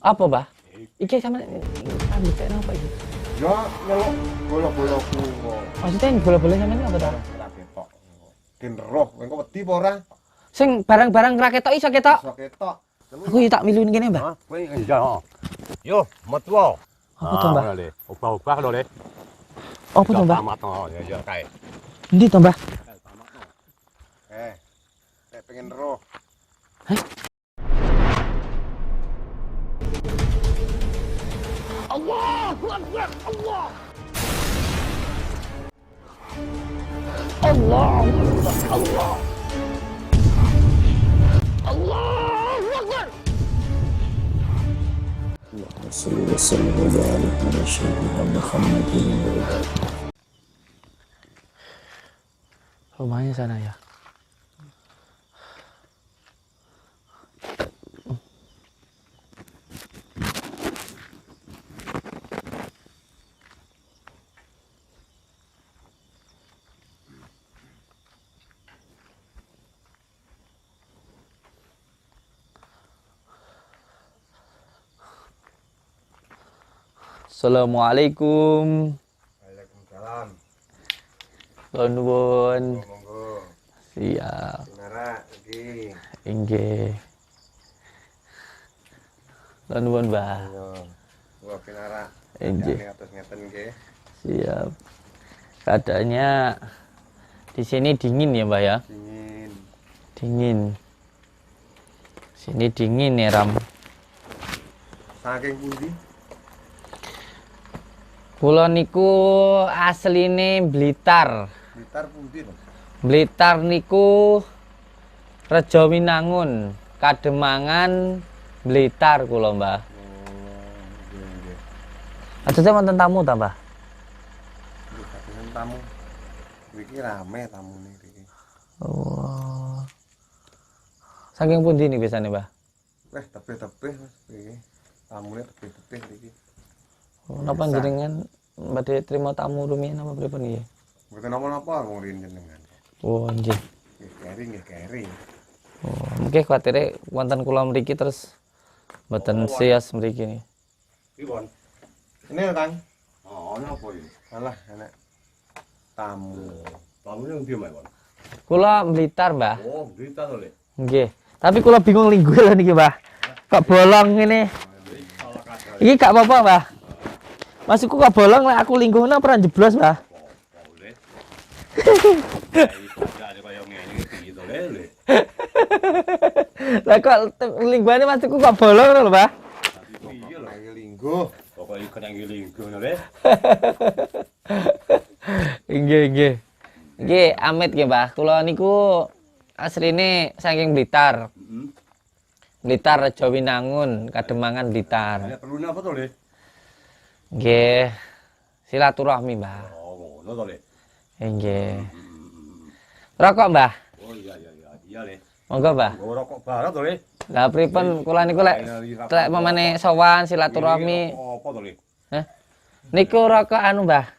Apa, Mbah? Iki sampe ambek napa iki? Ya nyeluk bola-bolaku kok. Maksudnya bola-bola sampean apa ta? Ora ketok. Gen roh, engko wedi apa ora? Sing barang-barang ra ketok iso ketok. Iso ketok. Aku yo tak milu kene, Mbah. Kowe iya ho. Yo, metu. Apa to, Mbah? Obah-obah lho, Le. Apa to, Mbah? Tamat to, ya kae. Endi to, Mbah? Nek pengen roh. Allahu Akbar, Allah. Allahu Akbar, Allah. Allahu Akbar. Sallallahu alaihi wa sallam Muhammadin wa ala Rumahnya sana ya. Assalamualaikum. Waalaikumsalam. Nuwun. Monggo. Siap. Sinara iki. Inggih. Nuwun, Mbah. Yo. Gua pinara. Inggih. Atus ngeten nggih. Siap. Keadaannya di sini dingin ya, Mbah ya? Dingin. Dingin. Sini dingin ya, Ram. Saking pundi? Kula niku asline Blitar. Blitar pundi to? Blitar niku Rejo Winangun, Kademangan, Blitar kula, Mbah. Nggih nggih. Aja wonten tamu ta, Mbah? Nggih, kagungan tamu. Iki rame tamune iki. Oh. Saking pundi nih biasanya, Mbah? Weh, tebih-tebih Mas iki. Tamune tebih-tebih iki. Oh, napa jenengan badhe trima tamu rumiyin apa pripun nggih? Mboten napa-napa wong riyen jenengan. Oh, nggih. Nggih keri. Oh, mungkin kuatire wonten kula mriki terus mboten sias mriki nih. Pripun? Ini lho, Kang. Oh, napa iki? Alah, enak tamu. Tamune ndi, Mas? Kula Blitar, Mbah. Oh, berita to, Le. Nggih. Tapi kula bingung lingguh lho niki, Mbah. Kok bolong ngene? Iki gak apa-apa, Mbah. Maksudku kok bolong lek aku lingguhna ora jeblos, Mbah. Boleh. Jadi kaya ngene iki to, Le. Lah kok lingguhane maksudku kok bolong lho, Mbah. Iya lho. Lagi lingguh. Pokoke ikan yang linggo, Le. Nggih, nggih. Nggih, amit nggih, Mbah. Kula niku asline saking Blitar. Heeh. Blitar Rejo Winangun, Kademangan Blitar. Ada perlu apa to, Le? Nggih. Silaturahmi, Mbah. Oh, ngono to, Le. Nggih. Rokok, Mbah. Oh iya. Iya, Le. Monggo, Mbah. Nggo rokok barat to, Le. Lah pripun kula niku lek pemane sowan silaturahmi. Apa to, Le? Hah? Niku rokok anu, Mbah.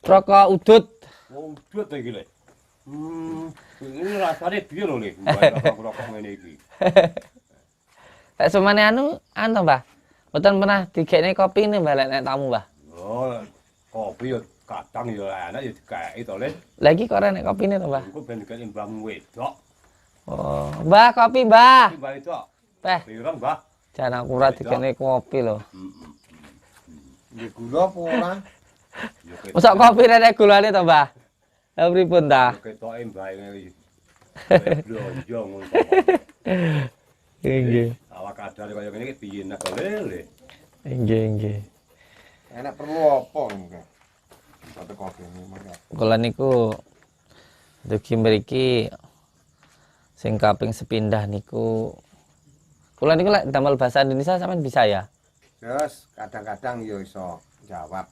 Rokok udut. Oh, duit to iki, Le. Ini rasane piye lho, Le? Rokok ngene iki. Lek semane anu Mbah. Mboten pernah digekne kopi nih, Mbah, lek nek tamu, Mbah. Oh, kopi yo kadang yo enak yo dikeki to, Le. Lah iki kok ora nek kopine to, Mbah? Engko ben dikeki mbahmu wedok. Oh, Mbah, kopi, Mbah. Iki mbah itu. Teh, Pirang, Mbah? jan aku ora digekne kopi lho. Nggih gula apa ora? Yo ketok. Mosok kopi nek gulane to, Mbah? Lah pripun ta? Ketoke mbah ngene iki. Blonjo ngono. Nggih. Awak kadar kaya ngene iki piye nek Le. Nggih, nggih. Enak perlu apa niku? Satu kopi ini mangga. Kula niku dugi mriki sing kaping sepindah niku. Kula niku lek damel bahasa Indonesia sampean bisa ya? Terus kadang-kadang yo iso jawab.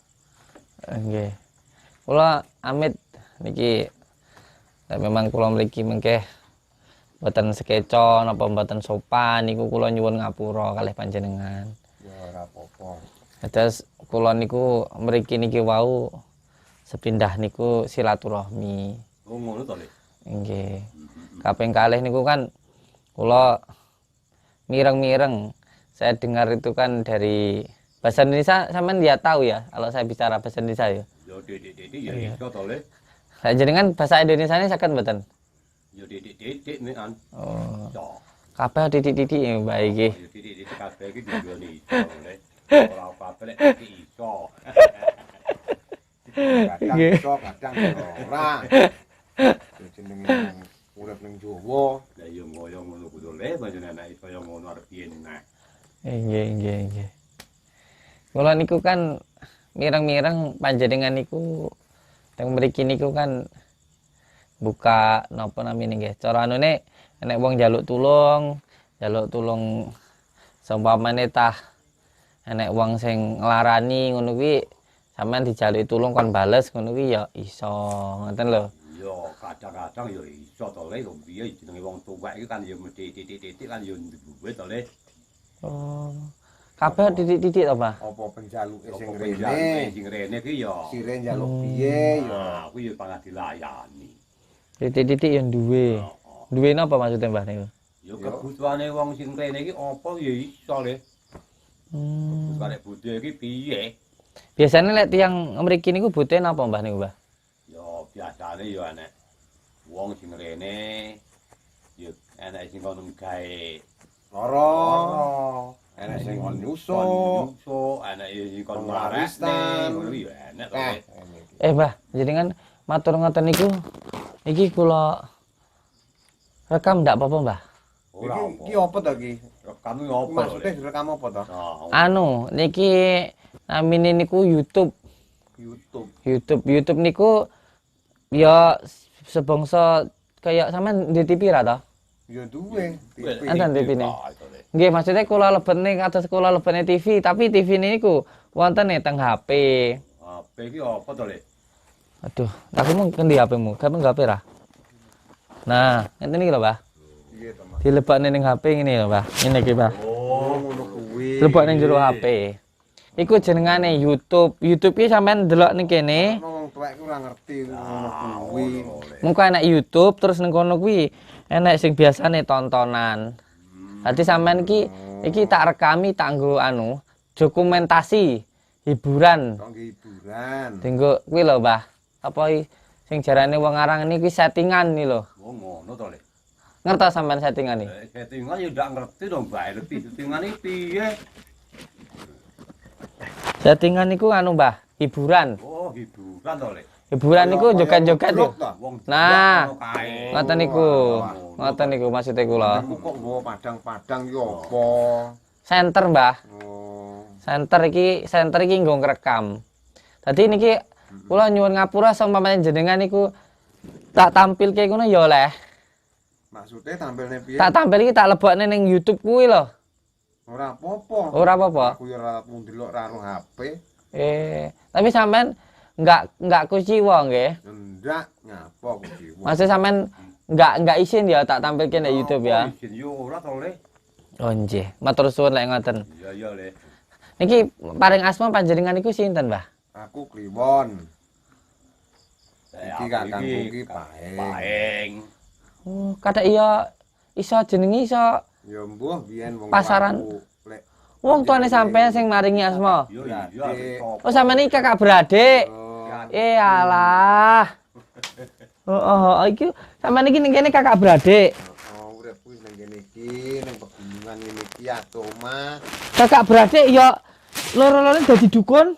Nggih. Kula amit niki lek memang kula mriki mengke mboten sekeco napa mboten sopan niku kula nyuwun ngapura kalih panjenengan. Ya ora apa-apa. Terus kula niku mriki niki wau sepindah niku silaturahmi. Oh ngono to, Le. Nggih. Kaping kalih niku kan kula mireng-mireng. Saya dengar itu kan dari bahasa Indonesia, sampean dia tahu ya kalau saya bicara bahasa Indonesia ya. Yo didik-didik ya iso to le. Saya jenengan bahasa Indonesia ini saged mboten? Yo didik-didik mekan. Oh, Iso. kabeh titik-titik ya baik iki. Yo didik-didik kabeh iki dijual iso le. Ora apa-apa lek iso. Kadang iso, kadang ora. Sing jenenge urip ning Jawa. Lah yo ngoyo ngono kudu le panjenengan iso yo ngono arep piye nah. Nggih. Kula niku kan mireng-mireng panjenengan niku teng mriki niku kan buka napa namine nggih. Cara anune nek wong njaluk tulung seumpamane tah enek wong sing nglarani ngono kuwi sampean dijaluki tulung kon bales ngono kuwi ya iso ngoten lho. Yo kadang-kadang yo iso to le wong piye jenenge wong tuwek iki kan yo mesti titik-titik kan yo duwe to le. Oh. Kabeh titik-titik to, Pak? Apa penjaluke sing Sing rene. sing rene ki yo. Sire njaluk piye ya. Ah, kuwi yo pangkat dilayani. Titik-titik yang duwe. Duwe napa maksudnya Mbah niku? Yo kebutuhane wong sing rene iki apa ya iso le. Kebutuhane budhe iki piye? Biasanya lek tiyang mriki niku butuhe napa Mbah niku, Mbah? Yo biasane yo enek wong sing rene yo enek sing kono gawe Loro. Enek sing kon nyusuk. enek sing kon Penglaristan. ngono yo enek to. Le. Mbah, jenengan matur ngoten niku iki kula rekam ndak apa-apa, Mbah? Ora Iki apa to iki? Rekam yo apa to? Maksudnya direkam apa to? Anu, niki namine niku YouTube. YouTube niku ya sebangsa kayak sampean di TV ra to? Ya duwe. Enten TV-ne. Nggih, maksudnya kula lebene kados kula lebene TV, tapi TV niku wonten teng HP. HP iki apa to le? Aduh, aku mau kendi HP-mu. Kamu nggak HP ra? Nah, ngeten iki lho, Mbah. Iya to, Mas. Dilebokne ning HP ngene lho, Mbah. Ngene iki, Mbah. Oh, ngono kuwi. Dilebok ning jero HP. Iku jenengane YouTube. YouTube iki sampean delok ning kene. Wong tuwek ku ora ngerti ngono kuwi. Muka enak YouTube terus ning kono kuwi enek sing biasane tontonan. Dadi sampean iki tak rekami tak nggo anu, dokumentasi hiburan. Kok hiburan. Dinggo kuwi lho, Mbah. Apa sing jarane wong aran niki settingan iki lho. Oh ngono to le. Ngertos sampean settingan iki? Settingan yo ndak ngerti dong, Mbak. Settingan iki piye? Settingan niku anu, Mbah, hiburan. Oh, hiburan to le. Hiburan niku joget-joget lho. Wong Nah, ngono kae. ngoten niku. Ngoten niku maksudnya kula. Aku kok nggawa padang-padang yo apa? Center, Mbah. Oh. Center iki nggo ngrekam. Dadi niki kula nyuwun ngapura seumpamane jenengan niku tak tampilke ngono ya oleh. Maksudnya tampilne piye? Tak tampil iki tak lebokne ning YouTube kuwi lho. Ora apa-apa. Ora apa-apa. Aku yo ora mung delok karo HP. Tapi sampean enggak kuciwa nggih. Ndak nyapa aku iki. Maksud sampean enggak isin ya tak tampilke ning YouTube ya. Izin yo ora to le. Oh nggih, matur suwun lek ngoten. Iya le. Niki paring asma panjenengan niku sinten, Mbah? Aku Kliwon. Iki Aku kakangku iki Paeng. Paeng. Oh, kadang iya iso jenenge iso Ya mbuh biyen wong Pasaran. tuaku, lek wong tuane sampean sing maringi asma. Yo iya. Oh, sampean iki kakak beradik. Alah. Oh, iki sampean iki ning kene kakak beradik. urip kuwi nang kene iki, nang pegunungan ngene iki atuh omah. Kakak beradik ya loro-loro dadi dukun.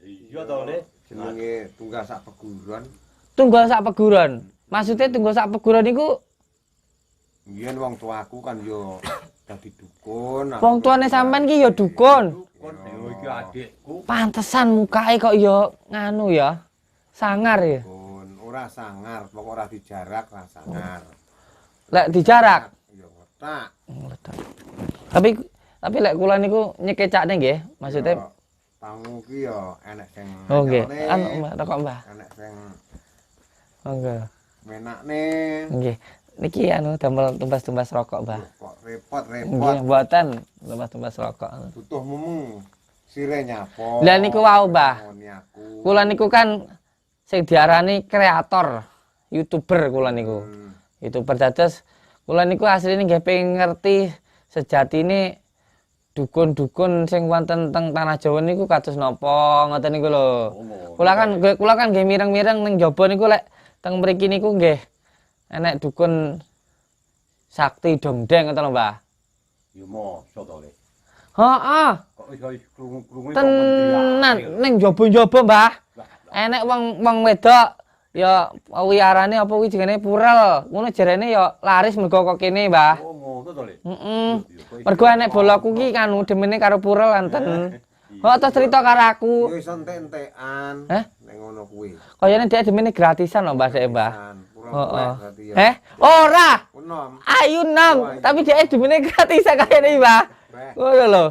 Iya to le. Jenenge tunggal sak peguruan. Tunggal sak peguron. Maksudnya tunggal sak peguron niku Biyen wong tuaku kan yo dadi dukun. wong tuane sampean ki ya dukun. Kon yo iki adikku. Pantesan mukae kok ya nganu ya. Sangar ya. Dukun, ora sangar, pokok ora dijarak, ora sangar. Lek dijarak. Yo ngetak. Tapi lek kula niku nyekecakne nggih, maksudnya tamu ki yo enek sing oh nggih. anyone, Anu Mbah, rokok Mbah. enek sing Monggo. menakne. Nggih. Niki anu damel tumbas-tumbas rokok, Mbah. Kok repot-repot. Nggih, mboten tumbas-tumbas rokok. Butuh mumung sire nyapa. Lah niku wau, Mbah. Ngoni aku. Kula niku kan sing diarani kreator, YouTuber kula niku. YouTuber dados kula niku asline nggih pengen ngerti sejatine dukun-dukun sing wonten teng tanah Jawa niku kados napa ngoten niku lho. Kula kan nggih mireng-mireng ning jaba niku lek teng mriki niku nggih enek dukun sakti dongdeng ngoten lho, Mbah. Ya mosok to, Le. Heeh. Kok iso krungu-krungu Tenan ning jaba-jaba, Mbah. Enek wong wedok ya wiarane apa kuwi jenenge purel. Ngono jarene ya laris mergo kok kene, Mbah. Oh, ngono to, Le. Heeh. Mergo enek bolaku ki kan demene karo purel anten. Kok ta cerita karo aku. Yo iso entek-entekan. Heh? Nek ngono kuwi. Kayane dhek demene gratisan lho, Mbah Dek, Mbah. Heeh. Heh? Ora. Enom. Ayu nom, tapi dhek demene gratisan kayane, Mbah. Ngono lho.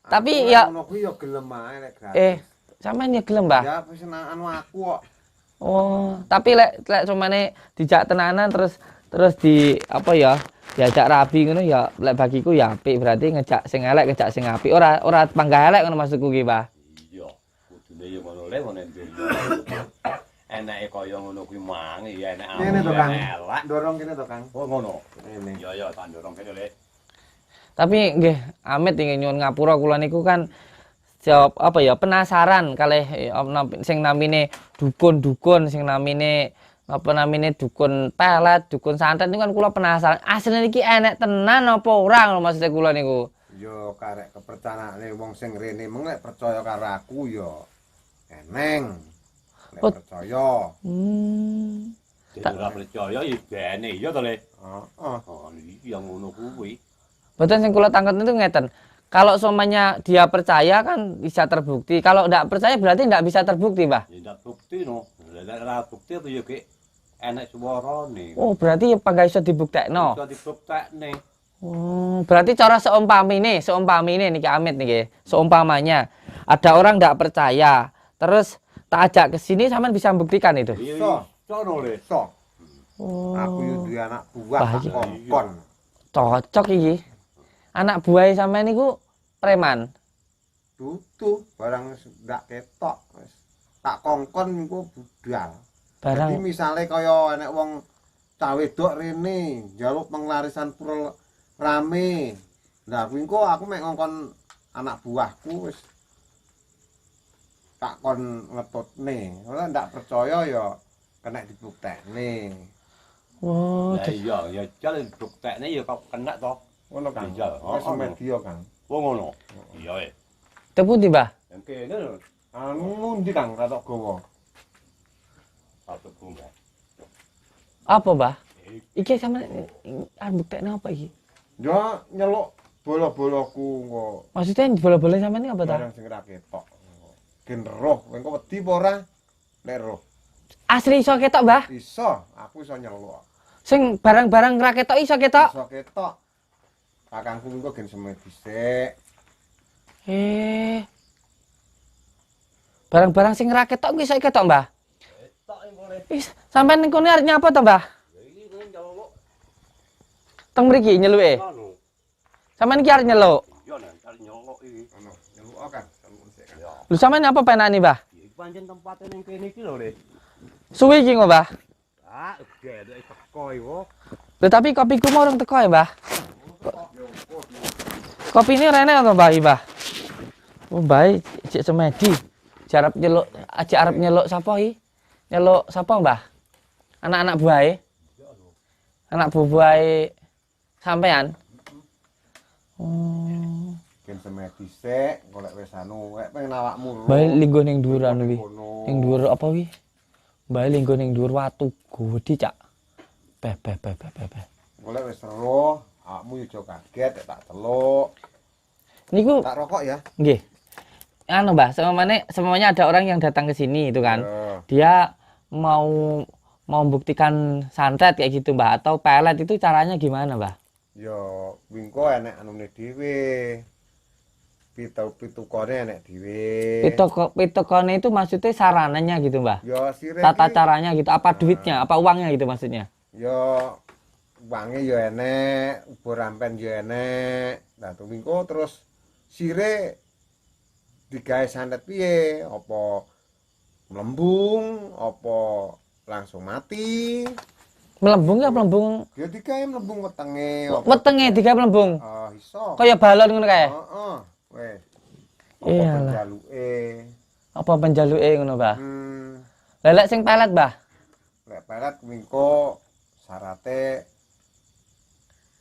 Tapi ya ngono kuwi yo gelem ae nek gratis. sampean ya gelem, Mbah. Ya pesenanmu aku kok. Oh, tapi lek cumane dijak tenanan terus di apa ya? Diajak rabi ngono ya lek bagiku ya apik, berarti ngejak sing elek ngejak sing apik. Ora panggah elek ngono maksudku ki, Mbah. Iya, kudune yo ngono le ngono ndiri. Enake kaya ngono kuwi mang ya enek Kene to, Kang. elek. Dorong kene to, Kang. Oh ngono. Kene. Ya tak ndorong kene le. Tapi nggih amit ingin nyuwun ngapura kula niku kan jawab apa ya penasaran kalih sing namine dukun-dukun sing namine apa namine dukun pelet, dukun santet niku kan kula penasaran. Asline iki enek tenan apa ora ngono maksud kula niku. Yo karek kepercayaane wong sing rene meng lek percaya karo aku yo eneng. Lek percaya. Dadi ora percaya ya bene ya to le. Heeh. Oh iya ngono kuwi. Betul yang kula tangkap itu ngeten. Kalau semuanya dia percaya kan bisa terbukti. Kalau tidak percaya berarti tidak bisa terbukti, Mbah. Ya ndak bukti no. Lek ora bukti apa ya ki enek suarane. Oh, berarti apa gak iso dibuktekno. Iso dibuktekne. Oh, berarti cara seumpamine niki Amit niki. Seumpamanya ada orang tidak percaya, terus tak ajak ke sini sampean bisa membuktikan itu. Iya, sono le. So, Oh. aku yo duwe anak buah Wah, tak iya. kongkon. Cocok iki. Anak buah sampean niku preman. Dudu barang ndak ketok wis. Tak kongkon niku budal. Jadi Barang misale kaya enek wong cah wedok rene njaluk penglarisan pura rame. Lah kuwi engko aku mek ngongkon anak buahku wis tak kon ngetutne. Ora ndak percaya ya kena dibuktekne. oh, Lah iya, ya jale dibuktekne ya kok kena to. Ngono kan. Iya, Wis media kan. Oh ngono. Iya. tepu ndi, Mbah? Yang kene lho, Anu ndi Kang ratok gawa. satu bunga. Apa, Mbah? Iki sampean arep buktekno apa iki? Ya nyeluk bola-bolaku engko Maksudnya bola-bola sampean iki apa ta? barang sing ra ketok. Gen roh, engko wedi apa ora? Nek roh. Asli iso ketok, Mbah? Iso, aku iso nyeluk. Sing barang-barang ra ketok iso ketok. Iso ketok. Kakangku engko gen semet dhisik. Barang-barang sing ra ketok kuwi iso ketok, Mbah? Tak boleh. Sampean ning kene arep nyapa to, Mbah? Iki kan jaluk Teng mriki nyeluke. anu. Sampean iki arep nyeluk. Iya nek cari nyolok iki. Ono, nyeluk kan, nyeluk sik kan. Ya, Lho sampean apa penane, Mbah? iki pancen tempate ning kene iki lho, Le. Suwi iki kok, Mbah. Ah, gedhe teko iku. Lho tapi kopiku mau urung teko ya, Mbah. Kopi ini rene atau Mbah, Mbah? Oh, Mbah, cek semedi. Arep nyeluk, arep nyeluk sapa iki? Nyeluk sapa, Mbah? Anak-anak buahe? Anak buahe sampean? Oh. Gen semet dhisik, golek wis anu, lek pengen awakmu. Mbah linggo ning dhuwur anu wi. Kono. Ning dhuwur apa wi? Mbah linggo ning dhuwur watu gede, Cak. Beh. Golek wis roh, awakmu yo aja kaget nek tak celuk. Niku Tak rokok ya. nggih. Anu, Mbah, semuanya ada orang yang datang ke sini itu kan. Ya. Dia mau membuktikan santet kayak gitu, Mbah, atau pelet itu caranya gimana, Mbah? Yo wingko enek anune dhewe. Pitukone enek dhewe. Pitokone itu maksudnya sarananya gitu, Mbah. Yo sire Tata iki, caranya gitu, apa duitnya, apa uangnya gitu maksudnya. yo wange yo enek, ubur rampen yo enek. Nah, tuh wingko terus sire digawe santet piye? Apa melembung, apa langsung mati? Melembung ya melembung. Ya digawe mlembung wetenge. Wetenge digawe melembung. Oh, iso. Kaya balon ngono kae. Heeh. Wes. Iyalah. Penjaluke. Apa penjaluke ngono, Mbah? Hmm. Lelek sing pelet, Mbah. Lek pelet mingko syarate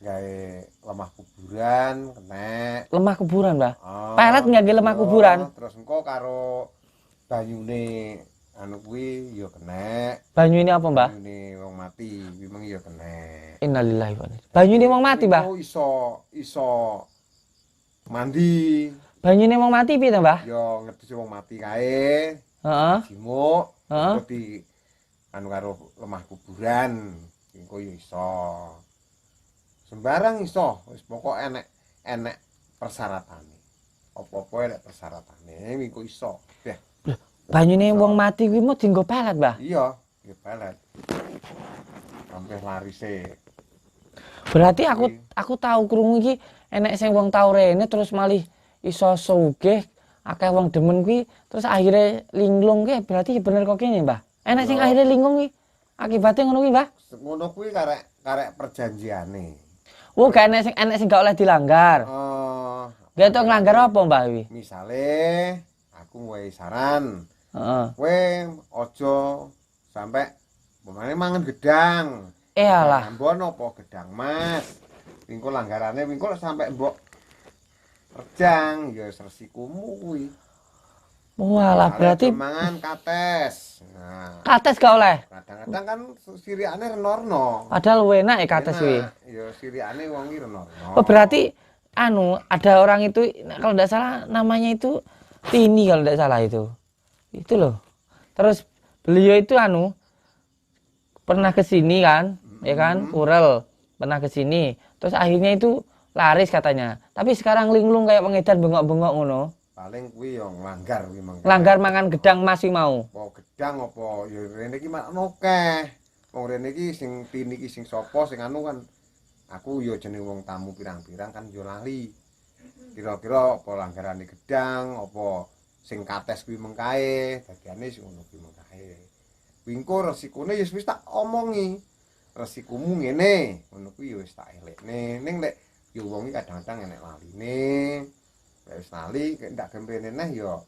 gawe lemah kuburan kena. Lemah kuburan, Mbah. Oh, Pelet ngangge lemah kuburan. Terus engko karo banyune anu kuwi ya kena. Banyu ini apa, Mbah? Banyune wong mati kuwi mung ya kena. Innalillahi wa inna ilaihi. Banyu ini wong mati, Mbah. Oh, iso mandi. Banyu ini wong mati piye to, Mbah? Ya ngedusi wong mati kae. Heeh. Jimuk. Heeh. Terus di anu karo lemah kuburan. Engko ya iso. Sembarang iso, wis pokok enek persyaratannya. Apa-apa enek persyaratannya, mingko iso. Ya, Banyune wong mati kuwi mau dienggo pelet, Mbah. iya, ya pelet. Sampai larise. Berarti aku tahu krungu iki enek sing wong tau rene terus malih iso sugih akeh wong demen kuwi terus akhirnya linglung kuwi berarti bener kok kene, Mbah. Enek sing Yo. akhirnya linglung kuwi akibatnya ngono kuwi, Mbah. Ngono kuwi karek perjanjiane. Oh, gak enek sing gak oleh dilanggar. Gak tau nglanggar apa, Mbah kuwi? Misale aku ngwehi saran, Heeh. kowe aja sampai pemane mangan gedang. Iyalah. Ambon apa gedang Mas. Mingko langgarane mingko sampai mbok rejang ya resikomu kuwi. Walah, berarti mangan kates. Nah, kates gak oleh. kadang-kadang kan siriane renorno. Padahal enak ya kates kuwi. Ya siriane wong iki renorno. Oh, berarti ada orang itu kalau tidak salah namanya itu Tini kalau tidak salah itu loh. Terus beliau itu pernah ke sini kan, ya kan, Urel pernah ke sini. Terus akhirnya itu laris katanya. Tapi sekarang linglung kayak pengedar bengok-bengok ngono. Paling kuwi yo nglanggar kuwi mangke. Langgar mangan gedang masih mau. Apa gedang apa ya rene iki mak akeh. Wong rene iki sing Tini iki sing sapa sing anu kan aku yo jeneng wong tamu pirang-pirang kan yo lali. Kira-kira apa langgarane gedang apa sing kates kuwi mengkae, dadiane sing ngono kuwi mengkae. Wingko resikone ya wis tak omongi. Resikomu ngene, ngono kuwi ya wis tak elekne. Ning lek yo wong iki kadang-kadang enek laline. Lek wis lali ndak gemrene neh ya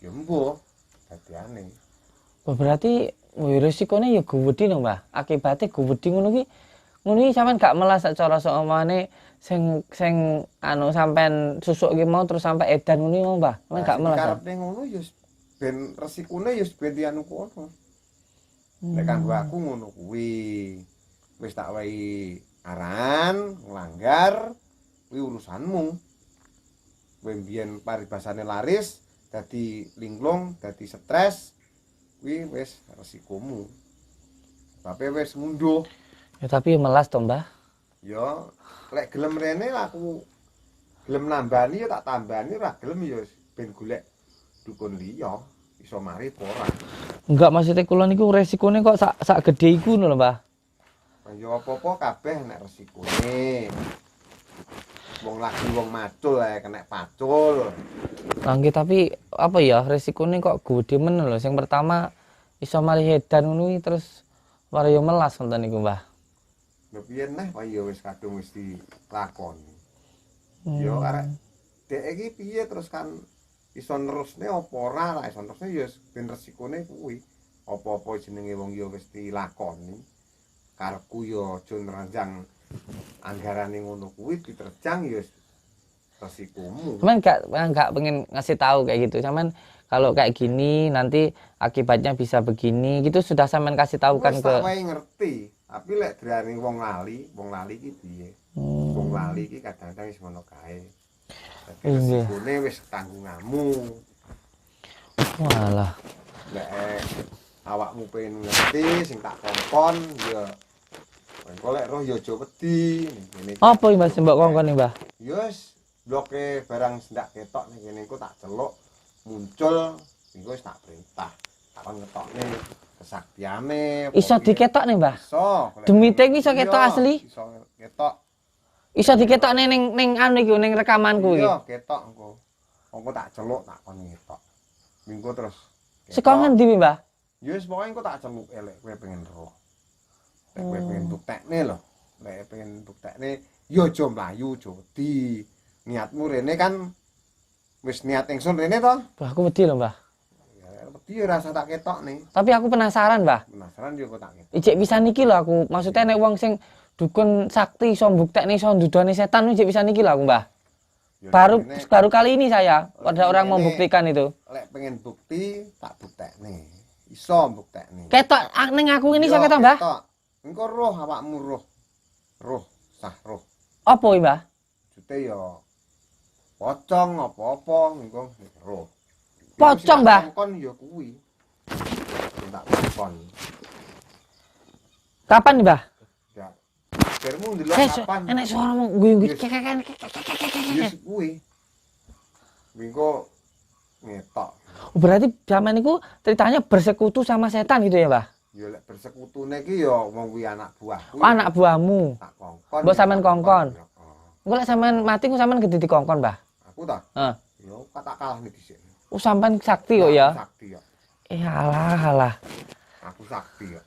mbuh dadiane. Oh, berarti resikonya ya gede no, Mbah. Akibatnya gede ngono ki. Ngono iki sampean gak melas cara sok omane sing sampean susuk ki mau terus sampai edan ngono mau, Mbah. Sampean gak melas. Karepe ngono ya ben resikone ya ben dianu kono. Nek kanggo aku ngono kuwi. Wis tak wehi aran nglanggar kuwi urusanmu. Kowe mbiyen paribasane laris dadi linglung, dadi stres kuwi wis resikomu. Tapi wis ngunduh. Ya tapi melas to, Mbah. Ya lek gelem rene aku gelem nambani ya tak tambani, ora gelem ya ben golek dukun liya iso mari apa ora. Enggak, maksudnya kula niku resikonya kok sak gede iku lho, Mbah. Ya apa-apa kabeh nek resikone. Wong lagi wong macul ae kena pacul. Nggih, tapi apa ya resikonya kok gede men lho. Sing pertama iso mari edan ngono iki terus mari yo melas ngoten niku, Mbah. Lha piye neh kok ya wis kadung wis dilakoni. Ya arek dek iki piye terus kan iso nerusne apa ora lah iso nerusne ya ben resikone kuwi. Apa-apa jenenge wong ya wis dilakoni. Karepku ya aja nranjang anggarane ngono kuwi diterjang ya resikomu. Cuman enggak pengen ngasih tahu kayak gitu. Cuman kalau kayak gini nanti akibatnya bisa begini gitu sudah sampean kasih tahu kan Wis ke. tak wae ngerti. Tapi lek drane wong lali iki piye? Wong lali iki kadang-kadang wis ngono kae. Dadi Iya. resikone wis tanggunganmu. Walah. Lek awakmu pengen ngerti sing tak kongkon ya engko lek roh ya aja wedi ngene. Apa iki Mas mbok kongkon nih, Mbah? Ya wis bloke barang ndak ketok ning kene engko tak celuk muncul engko wis tak perintah. Tak kon ngetokne kesaktiane. Iso diketok nih, Mbah. Iso. Demite iki iso ketok asli. Iso ketok. Iso diketok ning anu iki ning rekamanku iki. Iya, ketok engko. Engko tak celuk tak kon ngetok. Minggu terus. Saka ngendi, Mbah? Ya wis pokoke engko tak celuk elek kowe pengen roh. kowe pengen buktekne lho. Lek pengen buktekne yo aja mlayu jodi. Niatmu rene kan wis niat ingsun rene to. Mbah, aku wedi lho, Mbah. Ya wedi rasa tak ketokne. Tapi aku penasaran, Mbah. Penasaran yo kok tak ketok. Ijek bisa niki lho aku. Maksudnya nek wong sing dukun sakti iso mbuktekne iso ndudone setan ijek bisa niki lho aku, Mbah. Yo Baru rene, kali ini saya pada orang ini- membuktikan itu. lek pengen bukti tak buktekne. Iso buktekne. Ketok ning aku ini Yo, saya ketok, Mbah. ketok. Engko roh awakmu roh. Roh sah roh. Apa iki, Mbah? Jute yo pocong apa-apa engko roh. Pocong, Mbah? Kon yo kuwi. Tak kon. Kapan nih, Mbah? Ya. Akhirmu ndelok kapan? Enek suara guyu-guyu. Yes. Yes kuwi. Engko ngetok. Berarti zaman itu ceritanya bersekutu sama setan gitu ya, Mbah? Ya lek bersekutune iki ya wong kuwi anak buahku. Oh, anak buahmu. tak kongkon. Mbok sampean kongkon? Heeh. Engko lek sampean mati ku sampean gede dikongkon, Mbah. Aku ta? Heeh. Yo tak kalah nih dhisik. Oh, sampean sakti kok ya? Sakti ya. Alah. Aku sakti ya.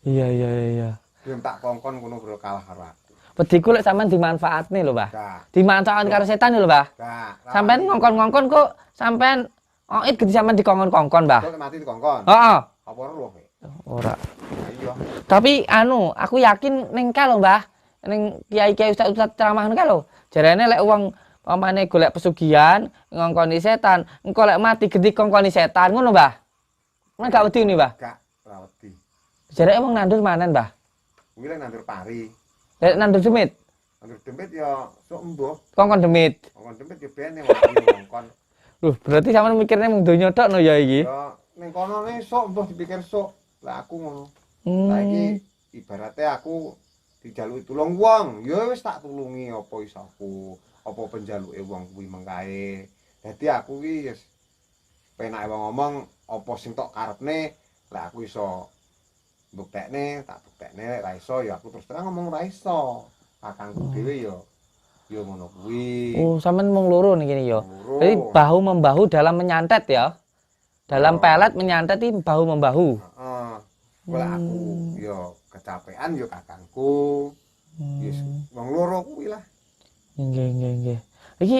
Iya. Belum tak kongkon kono bro kalah karo aku. Pediku lek sampean dimanfaatne lho, Mbah. Gak. Dimanfaatkan karo setan lho, Mbah. Gak. Sampean ngongkon-ngongkon kok sampean oit gede sampean dikongkon-kongkon, Mbah. Kok mati dikongkon. Heeh. Apa roh e? Ora. Nah, iya. Tapi aku yakin ning ka lho, Mbah. Ning kiai-kiai ustaz-ustaz ceramah ka lho. Jarane lek wong pamane golek pesugihan ngongkoni setan, engko lek mati gede kongkoni setan ngono, Mbah. Men gak wedi ini, Mbah. Gak ora wedi. Jarane wong nandur manen, Mbah. Kuwi lek nandur pari. Lek nandur demit, Nandur dempet ya sok embuh. kongkon demit. Kongkon dempet ya bene ngongkon. Loh, berarti sampean mikirnya mung donya tok no ya iki. Ya ning kono ne sok embuh dipikir sok. Lah aku ngono. Hmm. Saiki ibaratnya aku dijaluki tulung wong, ya wis tak tulungi apa iso aku, apa penjaluke wong kuwi mengkae. Dadi aku ki wis penake wong ngomong apa sing tok karepne, lek aku iso buktekne, tak buktekne, lek ra iso ya aku terus terang ngomong ra iso. Kakangku dhewe ya ngono kuwi. Oh, sampean mung loro nih gini yo. Loro. Jadi bahu membahu dalam menyantet ya. Dalam Oh. pelet menyantet ini bahu membahu. Heeh. Lek aku ya kecapean ya kakangku. Yes, wong loro kuwi lah. Nggih. Iki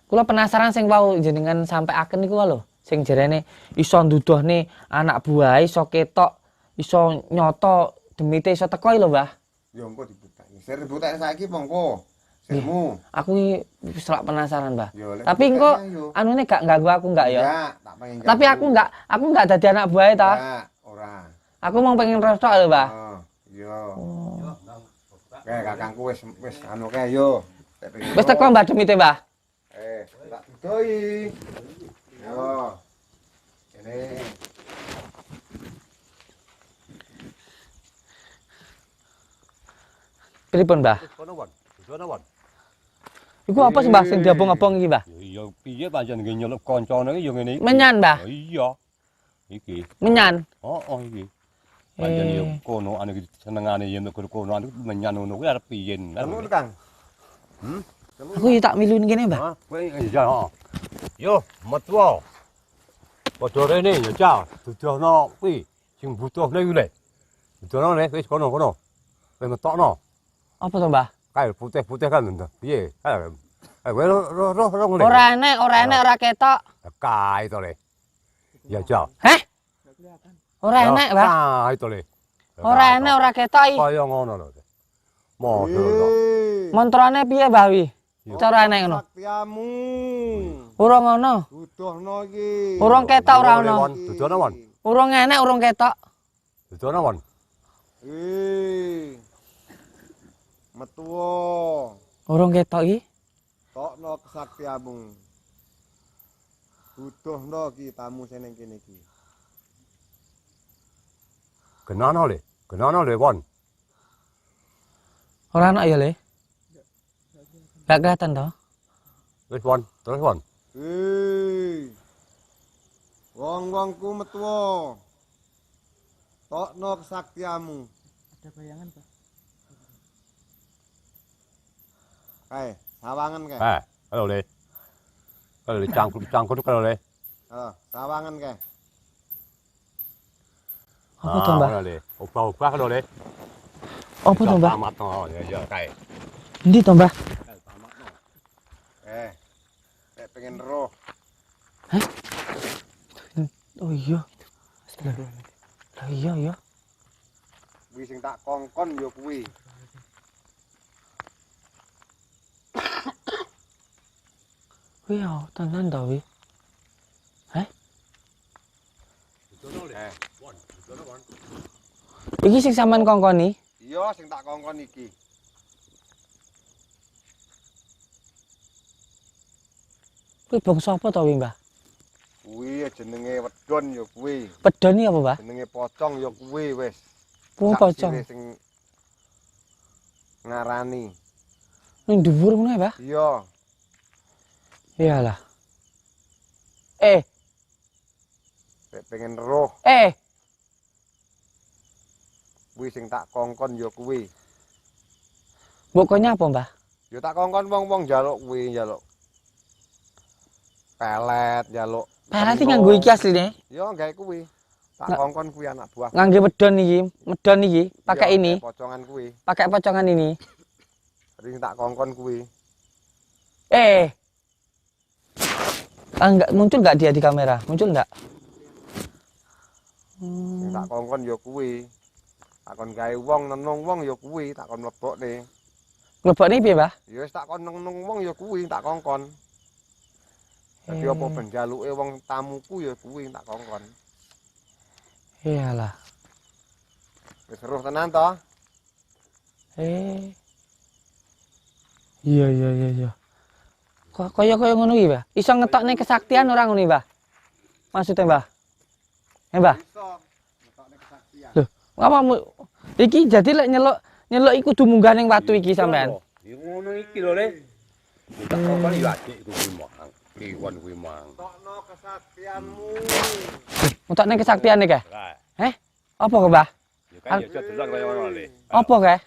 kula penasaran sing wau jenengan sampai aken niku lho. Sing jarene iso nduduhne anak buah iso ketok, iso nyoto demite iso teko lho, Mbah. Ya engko dibuktekne. Sir dibuktekne saiki mongko. Sirmu. Aku iki wis lak penasaran, Mbah. Ya, lek Tapi engko buktekne, yo. anune gak ganggu aku enggak ya? Ya, tak pengen. Tapi aku enggak dadi anak buah ta. Ya, ora. Aku mau pengen rosok lho, Mbah. Oh, yo. Oke, kakangku wis anu kae yo. Wis teko Mbah demite, Mbah. Tak budoi. Yo. Ini Pripun, Mbah? Kono wan. Kono wan. Iku apa sih, Mbah, sing diabong-abong iki, Mbah? Ya piye pancen nggih nyeluk kancane iki ya ngene iki. Menyan, Mbah. Iya. Iki. Menyan. Oh iki. Pancen ya kono ane iki senengane yen kono ane menyan ngono kuwi arep piye. telu Kang. Aku yo tak milu ngene, Mbah. Hah? Kowe iya, heeh. Yo, metuwa. Padha rene ya, Cak. Dudohno kuwi sing butuhne kuwi le. Dudohno le wis kono. Kowe metokno. Apa to, Mbah? Kae putih-putih kan lho. Piye? Kae. Kowe roh ngene. Ora enek, ora ketok. Kae to le. Ya, Cak. Heh? Ora enek, Mbah. Kae to le. Ora enek, ora ketok iki. Kaya ngono lho. Modho lho. Montrone piye, Mbah wi? Cara enek ngono. Saktiamu. Urung ngono. Butuhno iki. Urung ketok ora ono. Dudono, Wan. Urung enek, urung ketok. Dudono, Wan. Metuwa. Urung ketok iki. Tokno kesaktiamu. Butuhno iki tamu sing ning kene iki. Kenana le, Wan. Ora enak ya, Le? Gak kelihatan toh? Wis, Wan. Terus, Wan. Wong-wongku metuwa. Tokno kesaktiamu. Ada bayangan, Pak. Kae, sawangan kae. Halo le. Kalau le cangkul kalau le. Sawangan kae. Apa tuh, Mbah? Kalau le. Ubah kalau le. Apa to, Mbah? Tamat no, ya kae. Endi to, Mbah? Tamat no. Nek pengen roh. Oh iya. Lah iya ya. Kuwi sing tak kongkon ya kuwi. Kuwi ya tenan to wi. Iki sing sampean kongkoni. Iya sing tak kongkon iki. Kuwi bangsa apa to wi, Mbah? Kuwi jenenge wedon ya kuwi. Pedon iki apa, Mbah? Jenenge pocong ya kuwi wis. Oh, Sak pocong. sire sing ngarani. Ning dhuwur ngono ya, Mbah? Iya. Iyalah. Nek pengen roh, kuwi sing tak kongkon ya kuwi. Pokoknya apa, Mbah? Ya tak kongkon wong-wong njaluk kuwi, njaluk pelet, njaluk. Pelet iki nganggo iki asline. Ya gawe kuwi. Tak Nggak. kongkon kuwi anak buah. Nganggo medon iki, pakai Iya, ini, kayak pocongan kuwi. pakai pocongan ini. Sing tak kongkon kuwi. Enggak muncul enggak dia di kamera? Muncul enggak? Sing tak kongkon ya kuwi. Takon gawe wong nenung wong ya kuwi, takon mlebokne. Mlebokne piye, Mbah? Ya wis takon nenung wong ya kuwi tak kongkon. Dadi apa penjaluke wong tamuku ya kuwi tak kongkon. Iyalah. Wis roh tenan to? Iya. Kok kaya ngono iki, Mbah? Iso ngetokne kesaktian ora ngono iki, Mbah? Maksudnya, Mbah? Mbah? Iso ngetokne kesaktian. Loh, ngapa iki jadi lek nyeluk iku kudu munggah ning watu iki sampean. Ya ngono iki lho, Le. Tak kongkon ya adik kuwi mang. Kliwon kuwi mang. Ngetokno kesaktianmu. Ngetokne kesaktian iki, Kae. Apa kok, Mbah? Ya kan ya delok kaya ngono, Le. Apa kae?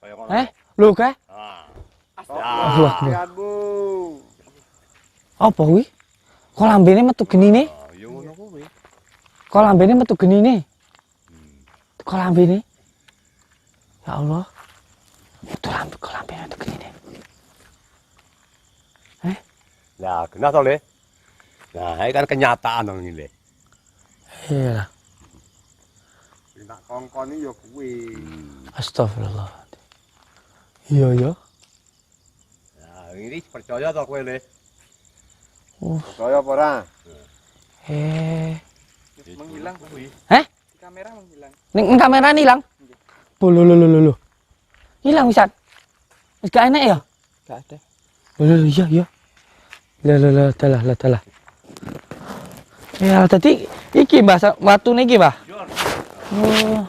Kaya ngono. Lho kae? Ah. Kesaktianmu. Apa kuwi? Kok lambene metu genine? Ya ngono kuwi. Kok lambene metu genine? Kok lambene? Ya Allah. Kok lambene metu genine? Nah, kena to, Le. Nah, ini kan kenyataan dong ini, Le. Iya. Sing tak kongkoni ya kuwi. Astagfirullah. Iya ya. Nah, ini percaya to kowe, Le. Percaya apa ora? Menghilang kuwi. Di kamera menghilang. Ning kamera hilang. Lho. Hilang Ustaz. Wis gak enak ya? Gak ada. Lho iya. Dalah. Ya tadi iki Mbah watune iki, Mbah. Oh.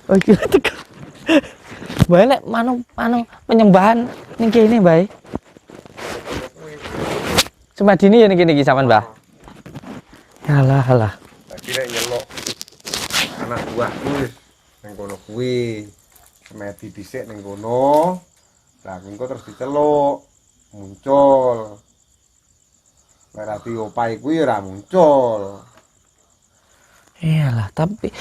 Oh kira tekan. Bae lek manu penyembahan ning kene bae. Semadine ya ning kene iki sampean, Mbah. Halah. Dadi lek nyeluk anak buahku wis ning kono kuwi. Semedi dhisik ning kono. Lah engko terus diceluk, muncul. Lek ra diopahi kuwi ora muncul. Iyalah, tapi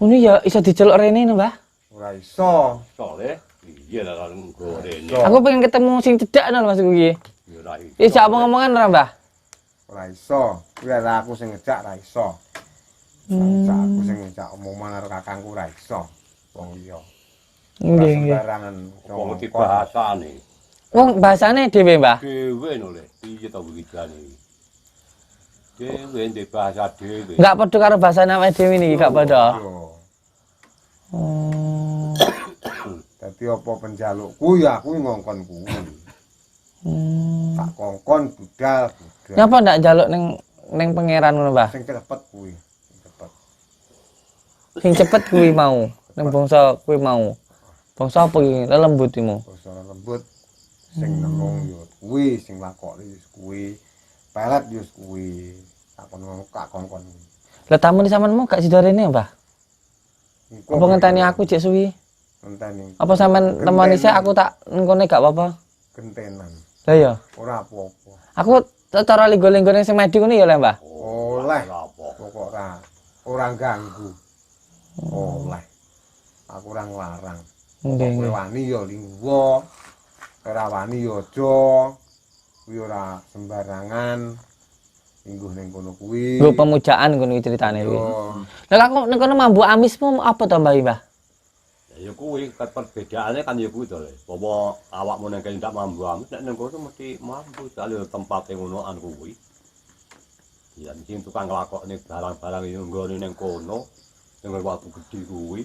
ini ya iso diceluk rene no, Mbah. Ora iso. Soale iya lah kalau engko rene. Aku pengen ketemu sing cedak no maksudku iki. Ya ora iso. Ya jak omong-omongan ora, Mbah? Ora iso. Kuwi ora aku sing ngejak ra iso. Aku sing ngejak omongan karo kakangku ora iso. Wong liya. Nggih. Sembarangan Wong ngerti bahasane. Wong bahasane dhewe, Mbah. Dhewe no, Le. Piye to begitane iki? Dhewe ndek bahasa dhewe. Enggak padha karo bahasane awake dhewe niki, gak padha. Yo. Oh. Dadi apa penjalukku ya aku ngongkon kuwi. Tak kongkon budal. Nyapa ndak njaluk ning pangeran ngono, Mbah? Sing cepet kuwi. Sing cepet kuwi mau, ning bangsa kuwi mau. Bangsa apa iki? Lelembut imu. Basa lembut sing nemong yo kuwi, sing lakoki yo kuwi. Pelet yo kuwi. Tak kongkon. Lah tamu di sampeanmu gak sida rene, Mbah? Apa ngenteni aku jek suwi? Ngenteni. Apa sampean temoni sik aku tak ngene gak apa-apa. Gentenan. Lah ya. Ora apa-apa. Aku cara linggo-linggo ning sing medi ngono ya, Mbah. Oleh. Apa? Pokok ora ganggu. Oleh. Aku ora nglarang. Nggih, Kowe nggih. wani ya linggo. Ora wani ya aja. Kuwi ora sembarangan. Lingguh ning kono kuwi. Nggo pemujaan ngono iki ceritane kuwi. Yo. Lah aku ning kono mambu amismu apa to, Mbah? Ya kuwi perbedaannya kan ya kuwi to le. Bahwa awakmu nang kene ndak mambu amis nek nang kono mesti mambu soalnya tempate ngonoan kuwi. Ya sing tukang nglakokne barang-barang yo nggone nang kono. Ning watu gedhe kuwi.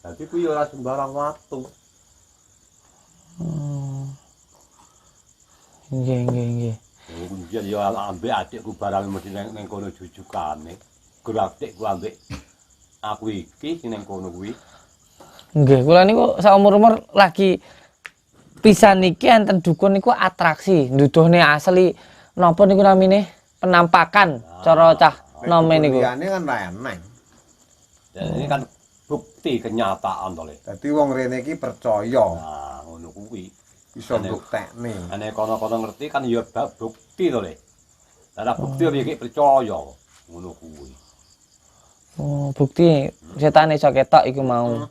Dadi kuwi ora sembarang watu. Nggih, nggih, nggih. Kemudian ya ambek adikku barang mesti nang kono jujukane. Gratik ku ambek aku iki sing nang kono kuwi. Nggih, kula niku saumur-umur lagi pisan niki enten dukun niku atraksi, nduduhne asli napa niku namine penampakan cara cah nome niku. Liyane kan ra eneng. Dan ini kan bukti kenyataan to le. Dadi wong rene iki percaya Nah, ngono kuwi. iso mbuktekne. Ane kono-kono ngerti kan ya bukti to le. Lah bukti iki percaya ngono kuwi. Oh, bukti setan iso ketok iku mau.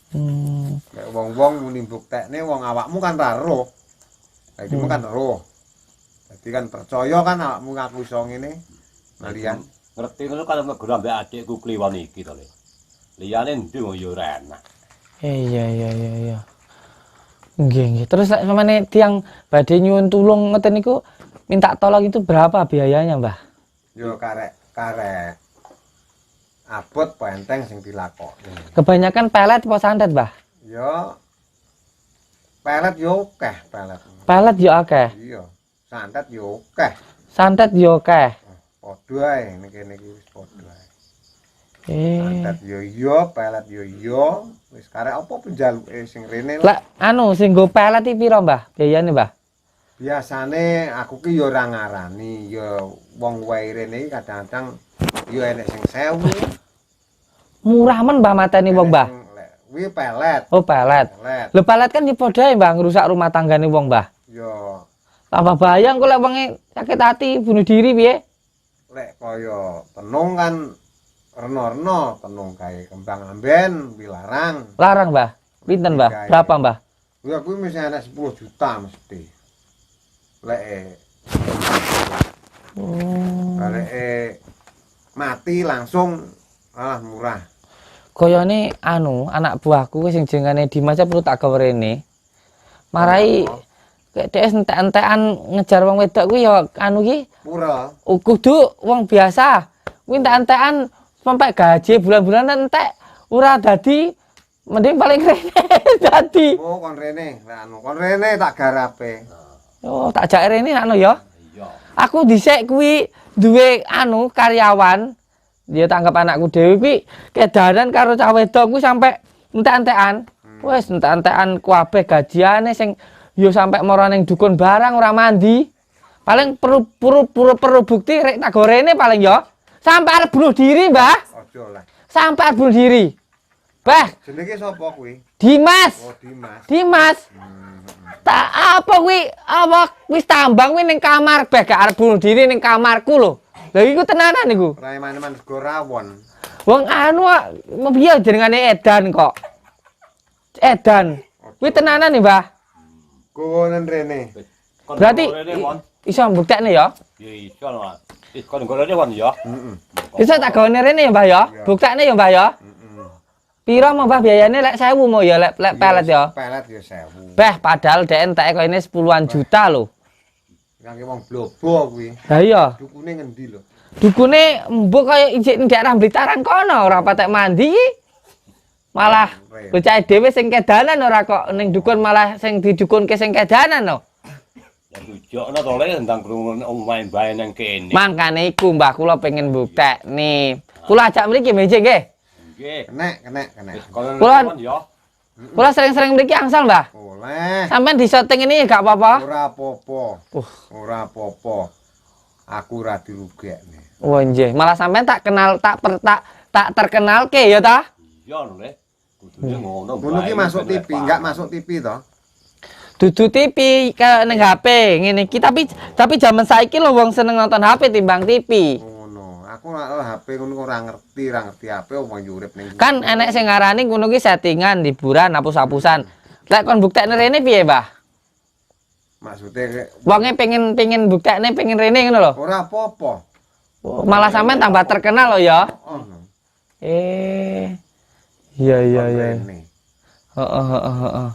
Nek wong-wong muni mbuktekne wong awakmu kan ra roh. Lah iki kan roh. Dadi kan percaya kan awakmu ngaku iso ngene. Malian Ngerti ngono kan ngegoro ambek adikku kliwon iki to le. Liyane ndi ya ora enak. Iya, iya, iya, iya. Nggih, nggih. Terus lek sampeyan tiyang badhe nyuwun tulung ngeten niku minta tolong itu berapa biayanya, Mbah? yo karek abot apa enteng sing dilakokne. Kebanyakan pelet apa santet, Mbah? Yo pelet yo akeh pelet. Pelet yo akeh, Iya, santet yo akeh. santet yo akeh. Padha ae ning kene iki wis padha ae. Eh. Santet yo iya, pelet yo iya. Wis karek apa penjaluke sing rene. Lah anu sing nggo pelet iki pira, Mbah? Biayane, Mbah? Biasane aku ki yo ora ngarani, yo wong wae rene iki kadang-kadang yo enek sing 1000. Murah men, Mbah, mateni wong, Mbah. Kuwi pelet. Oh, pelet. Pelet. Lho pelet kan ya padha ae, Mbah, ngrusak rumah tanggane wong, Mbah. Yo Tambah bahaya engko lek wonge sakit hati, bunuh diri piye? lek kaya tenung kan reno-reno, tenung kae kembang amben dilarang. Larang, Mbah. Pinten, Mbah? Iya, iya. Berapa, Mbah? Kuwi kuwi mesti enek 10 juta mesti. Lek Oh. lek mati langsung alah murah. Koyone anu, anak buahku sing jenenge Dimas perlu tak gawe rene. Marai kayak DS entek-entekan ngejar wong wedok kuwi ya anu ki Pura. kudu wong biasa. Kuwi entek-entekan sampai gaji bulan-bulanan entek ora dadi mending paling rene dadi. Oh kon rene, anu kon rene tak garape. Oh, tak jak rene anu ya. Iya. Aku dhisik kuwi duwe anu karyawan. Dia tanggap anakku dhewe kuwi kedanan karo cah wedok kuwi sampe entek-entekan. Wis entek-entekan kabeh gajiane sing yo sampe mara ning dukun barang ora mandi. Paling perlu bukti rek tak gorene paling ya. Sampai arep bunuh diri, Mbah. Aja lah. Sampai arep bunuh diri. Bah, Jenenge sapa kuwi? Dimas. Oh Dimas. Dimas. Tak apa kuwi? Apa wis tambang kuwi ning kamar, bah gak arep bunuh diri ning kamarku lho. Lah iku tenanan niku. Rai man-man sego rawon. Wong anu piye jenengane Edan kok. Edan. Kuwi tenanan nih, Mbah. Kuwonen rene. Kon Berarti gorene, Won. iso mbuktekne ya. Ya iso lho. Kon gorene won ya. Heeh. Bisa tak gawe rene ya, Mbah ya. Iya. Buktekne ya, Mbah ya. Heeh. Pira mau, Mbah, biayane lek 1000 mau ya lek pelet ya. Pelet ya 1000. Beh, padahal dhek enteke kok ini 10-an juta lho. Kangge wong blobo kuwi. Lah iya. Dukune ngendi lho? Dukune mbok kaya ijik ning daerah Blitaran kono, ora patek mandi iki. Malah bocah dhewe sing kedanan ora kok ning dukun malah sing didukunke sing kedanan lho. Ya tujokno to le ndang krungu omahe bae nang kene. Mangkane iku Mbah kula pengen mbuktekne. Kula ajak mriki nggih nggih. Nggih. Kenek. Wis kono Kula- won ya. Kula sering-sering mriki angsal, Mbah. Oleh. Sampeyan di syuting ini gak apa-apa. Ora apa-apa. Uh. Ora apa-apa. Aku ora dirugekne. Oh nggih, malah sampeyan tak kenal tak terkenalke ya ta? Iya lho le. Kudune ngono. Ngono ki masuk TV, enggak masuk TV toh. Dudu TV ke neng HP ngene iki tapi zaman saiki lho wong seneng nonton HP timbang TV. Ngono. Aku ora HP ngono ora ngerti HP wong urip ning. Kan enek sing ngarani ngono ki settingan, hiburan, hapus-hapusan. Lek kon buktekne rene piye, Mbah? Maksudnya Wonge pengen buktekne pengen rene ngono lho. ora apa-apa. Malah sampean tambah terkenal lho ya. Oh. Iya. Rene. Heeh.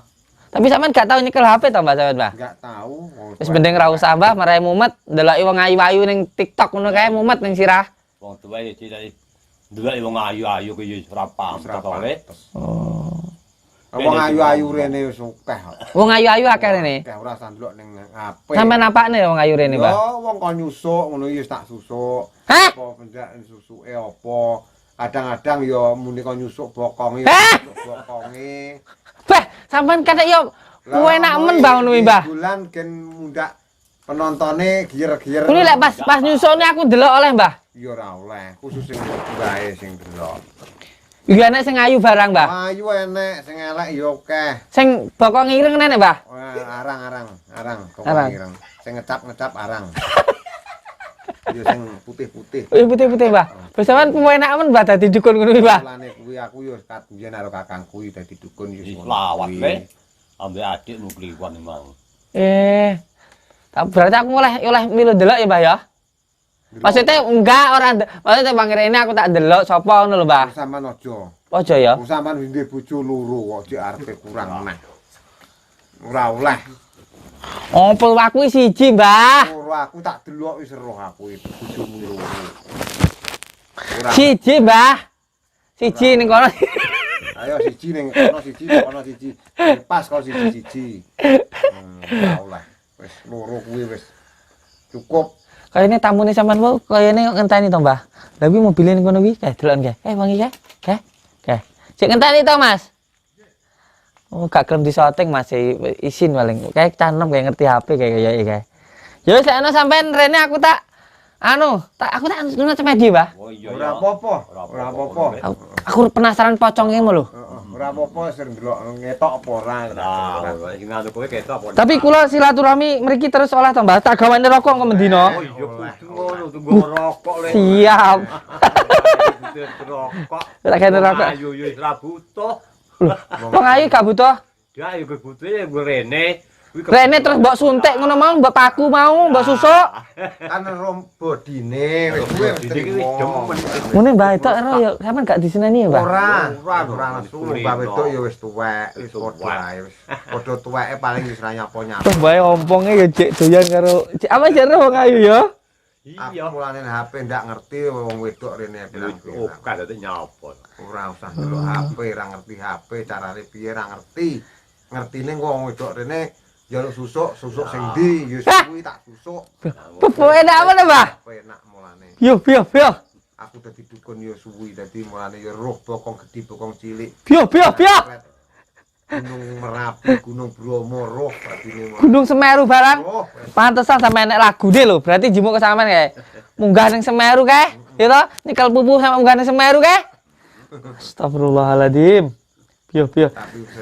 Tapi sampean gak tau nyekel HP to, Mbah sampean, Mbah? Enggak tahu. Wis mending ra usah, Mbah, marai mumet ndeloki wong ayu-ayu ning TikTok ngono kae mumet ning sirah. Wong tuwa ya cilai. Ndelok wong ayu-ayu ki ya ora paham to le. Oh. Wong ayu-ayu rene wis akeh. Wong ayu-ayu akeh rene. Akeh ora usah ndelok ning HP. Sampeyan napakne wong ayu rene, Mbah? Yo wong kon nyusuk ngono iki wis tak susuk. Hah? Apa pendak susuke apa? Kadang-kadang yo muni kon nyusuk bokonge, Hah? bokonge. Bah, sampean kata yo enak men Mbah ngono Mbah. Bulan gen mundak penontone giyer-giyer. Kuwi lek pas nyusukne aku delok oleh, Mbah. Yo ora oleh, khusus sing bae sing delok. Iya enek sing ayu barang, Mbah. Ayu enek, sing elek yo akeh. Sing bokong ireng enek, Mbah. Arang, kok Arang. ireng. Sing ngecap arang. Yo sing putih-putih. Putih-putih, Mbah. Wis sampean enak men, Mbah, dadi dukun ngono Mbah. Mulane kuwi aku yo kat biyen karo kakangku dadi dukun yo Wis lawat le. Ambek adikmu kliwat emang. Berarti aku oleh milu delok ya, Mbah ya. Maksudnya enggak maksudnya Bang ini aku tak delok sapa ngono lho, Mbah. Sampeyan aja. Aja ya. Sampeyan ndek bojo loro kok cek arepe kurang meneh. Ora oleh. Apa aku siji, Mbah? Ora aku tak delok wis roh aku itu bojomu loro. Ora. Siji, Mbah. Siji ning kono. Ayo siji ning kono siji. Pas kok siji-siji. Ora oleh. Wis loro kuwi wis cukup. Kayane tamune sampean wae kayane ngenteni to, Mbah. Lah kuwi mobilin kono kuwi kae deloken kae. Wangi kae. Kae. Sik ngenteni to, Mas. Oh, gak gelem disoting Mas, isin paling. Kayak canem kayak ngerti HP kayak. Ya wis ana sampean rene aku tak nunut medi, Mbah. Oh iya. Ora apa-apa. Ora apa-apa. Aku penasaran pocongnya lho. Ora apa-apa sing ndelok ngetok apa ora. Nah, sing nganu kowe ketok apa? Tapi kula silaturahmi mriki terus oleh to, Mbah. Tak gawane rokok kok mendino. Oh iya kudu ngono tunggu rokok le. Siap. Rokok. Tak gawane rokok. Ayo yo ora butuh. Wong ayu gak butuh. Ya ayo butuh ya rene. Rene terus mbok suntik ngono mau, mbok paku mau, mbok susuk. Kan rom bodine wis kuwi wis demen. Ngene Mbah itu ero ya sampean gak diseneni ya, Mbah. Ora nesu mbak wedok ya wis tuwek, wis padha ae wis. Padha tuweke paling wis ra nyapa-nyapa. Terus bae omponge ya cek doyan karo apa jare wong ayu ya. Iya. Aku mulane HP ndak ngerti wong wedok rene Oh, kan dadi nyapa. ora usah ndelok HP, ora ngerti HP, carane piye ora ngerti. Ngertine wong wedok rene jaluk susuk sing ndi, ya kuwi tak susuk. Bebo enak apa to, Mbah? Enak mulane. Yo. Aku dadi dukun ya suwi, dadi mulane ya roh bokong gedhi, bokong cilik. Yo. Gunung Merapi, Gunung Bromo, roh badine mulane. Gunung Semeru barang. Roh, Pantesan sampe enek lagune lho, berarti jimuk ke sampean kae. Munggah ning Semeru kae, ya toh? Nyekel pupu sampe munggah ning Semeru kae. Astagfirullahaladzim. Yo. tapi wis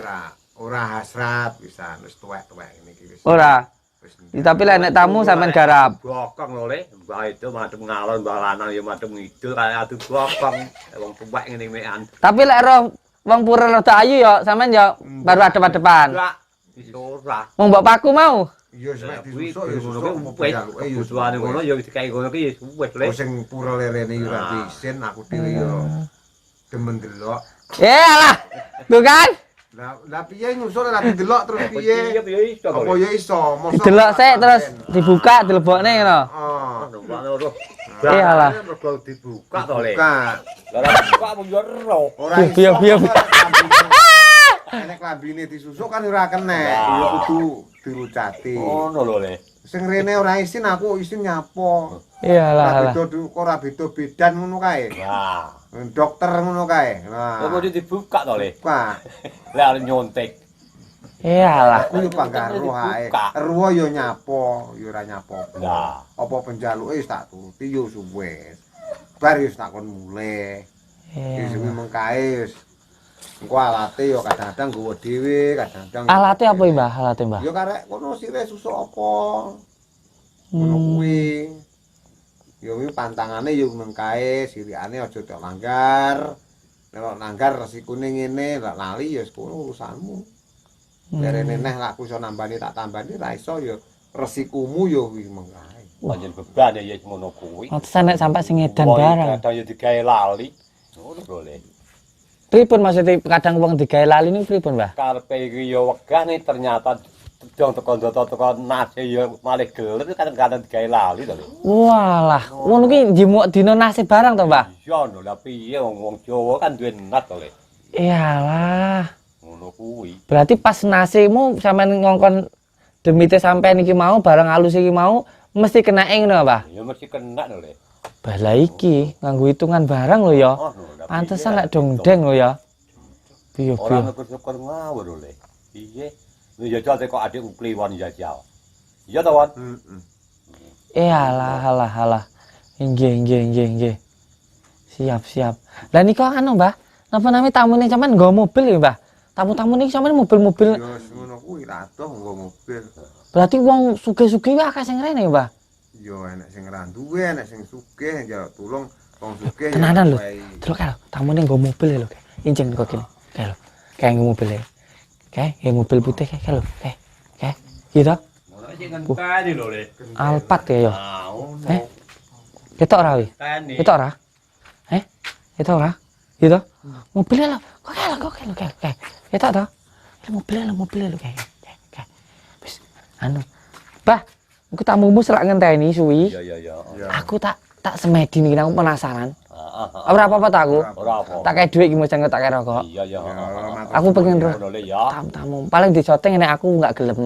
ora hasrat bisa wis tuwek-tuwek ngene iki wis. Ora. Wis Tapi lek nek tamu sampean garap. Bokong lho le. Mbah itu madhep ngalon, mbah lanang ya madhep ngidul kaya adu bokong. Wong tuwek ngene mekan. Tapi lek roh wong pura rada ayu ya sampean ya baru adep-adepan. Enggak. Wis ora. Wong mbok paku mau. ya wis mek disusuk ya ngono susuk kuwi jaluke ya kebutuhane ngono ya wis kae ngono ki ya wis le. sing pura lerene ya ora isin aku dhewe ya demen delok. Alah. Tuh kan? Lah piye nyusul lah delok terus piye? Piye iso. Apa ya iso? Mosok Delok sik terus dibuka dilebokne ngono. Oh. Iyalah. Mergo dibuka to le. Buka. Lah buka mung yo ero. Ora Piye. Nek klambine disusuk kan ora kenek. Ya kudu dirucati. Ngono lho le. Sing rene ora isin aku isin nyapo. Iyalah. Ora beda bedan ngono kae. Wah. Dokter ngono kae. Nah. Kok dibuka to le. Buka. Lah arep nyontek. Iyalah. Aku yo panggaruh ae. Ruwo yo nyapo, yo ora nyapo. Lah. Apa penjaluke wis tak turuti yo suwes. Bar wis tak kon mulih. Wis mengkae wis Engko alate yo kadang-kadang nggowo dhewe, kadang-kadang Alatnya apa ya, Mbah? Alatnya, Mbah? yo karek kono sire susuk apa. Ngono kuwi. Yo kuwi pantangane yo mengkae, sirikane aja tok langgar. Nek langgar resikune ngene, lek lali ya kono urusanmu. Derene neh lek aku iso nambani tak tambani ra iso ya resikumu ya kuwi mengkae. Panjen beban ya ngono kuwi. Pantesan nek sampai sing edan barang. Kadang ya digawe lali. Ngono lho Le. Pripun maksudnya kadang wong digawe lali niku pripun, Mbah? Karepe iki ya wegah nih ternyata dong teko nase ya malih geler kadang-kadang digawe lali to lho. Walah, ngono ki njimuk dina nasib barang to, Mbah? Iya lho, lah piye wong Jawa kan duwe nat to Le. Iyalah. Ngono kuwi. Berarti pas nasimu sampean ngongkon demite sampean iki mau barang halus iki mau mesti kena ngono, Mbah? Ya mesti kena lho Le. Bala iki nganggo hitungan barang lho ya. Pantesan lek dongdeng lho ya. Piye Ora piye. nukur-nukur ngawur lho Le. Piye? Lu jajal teko adikku kliwon jajal. Iya to, Wan? Iyalah, halah. Nggih. Siap. Lah niku anu, Mbah. Napa namanya tamune sampean nggawa mobil ya, Mbah? Tamu-tamu niki sampean mobil-mobil. Yo ngono kuwi ra adoh nggo mobil. Berarti wong sugih-sugih wae akeh sing rene ya, Mbah? Yo enek sing ra duwe, enek sing sugih njaluk tulung wong sugih. Tenanan lho. Delok kae lho, tamune nggo mobil lho, kae. Injing kok kene. Kae lho. Kae nggo mobil e. Kae mobil putih kae lho. Kae. Gitu. Ngono sing ngenteni lho Le. Alphard ya ya. Ah, ngono. Ketok ora wi? Teni. Ketok ora? Ketok ora? Gitu. Mobilnya lho. Kok kae lho. Ketok to? Mobilnya lho kae. Wis anu. Bah, aku tamumu selak ngenteni suwi. Iya. Aku tak semedi niki aku penasaran. Heeh. Ora apa-apa ta aku? Ora apa. Tak kayak duit iki mesti tak kayak rokok. Iya. Aku pengen roh Ngono Le ya. tamu. Paling dicoteng nek aku enggak gelem.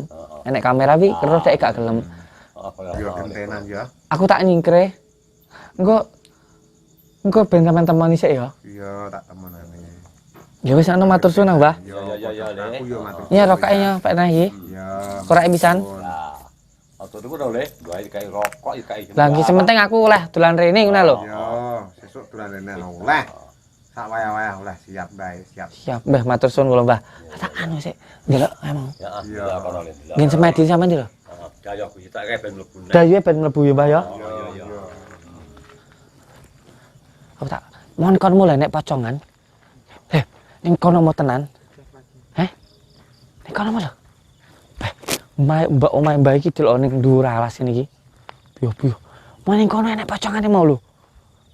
Nek kamera wi terus dek gak gelem. Yo gentenan ya. Aku tak nyingkre. Engko ben sampean temoni sik ya. Iya tak temenane. Ya wis ana matur suwun, Mbah. Iya, Le. Aku yo matur. Iya rokoknya Pak Nah iki. Iya. Korek pisan. Nah, atur dulu lho Le. Duwe kayak rokok iki. Lah iki sementing aku oleh dolan rene ngono lho. Yo sesuk dolan rene oleh. Sak wayah-wayah oleh siap bae, siap. Siap, Mbah, matur suwun kula, Mbah. Tak anu sik. Ndelok emang. Ya, kono Le. Ngen semedi sampean iki lho. Kaya aku tak kayak ben mlebu. Dayuhe ben mlebu ya, Mbah ya. Iya. Aku tak mohon kon mulai nek pocongan. Ning kono mau tenan. Ning kono mau lho. Mbak omahe Mbak iki delok ning dhuwur alas ini iki. Piyo. Mau ning kono nek pocongane mau lho.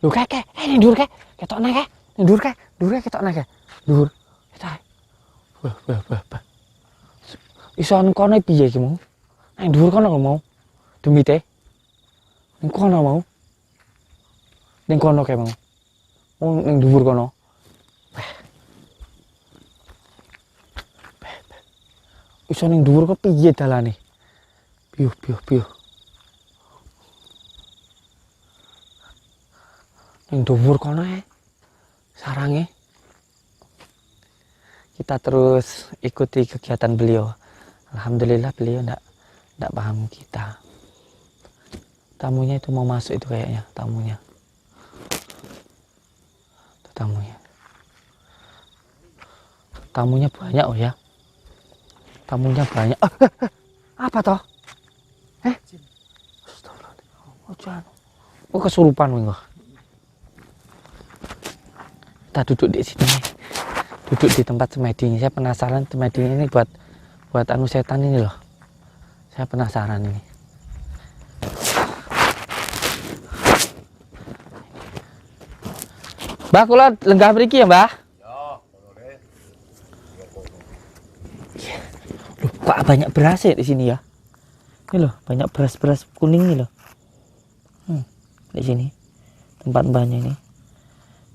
Lho kae. Ning dhuwur kae. Ketokne kae. Ning dhuwur kae. Dhuwur kae ketokne kae. Dhuwur. Ketok. Wah. Iso ning kono piye iki mau? Ning dhuwur kono lho mau. Demite. Ning kono mau. Ning kono kae mau. Ning dhuwur kono. Iso ning dhuwur kok piye dalane? Piyo. Ning dhuwur kono sarange. Kita terus ikuti kegiatan beliau. Alhamdulillah beliau enggak paham kita. Tamunya itu mau masuk itu kayaknya, tamunya. Itu tamunya. Tamunya banyak oh ya. Tamunya banyak. Apa toh? Astagfirullahaladzim. Oh jangan. Oh kesurupan wih. Kita duduk di sini. Duduk di tempat semedi ini. Saya penasaran semedi ini buat anu setan ini loh. Saya penasaran ini. Mbah kula lenggah mriki ya, Mbah? Loh, kok banyak beras ya di sini ya? Ini loh, banyak beras-beras kuning nih loh. Di sini. Tempat mbahnya ini.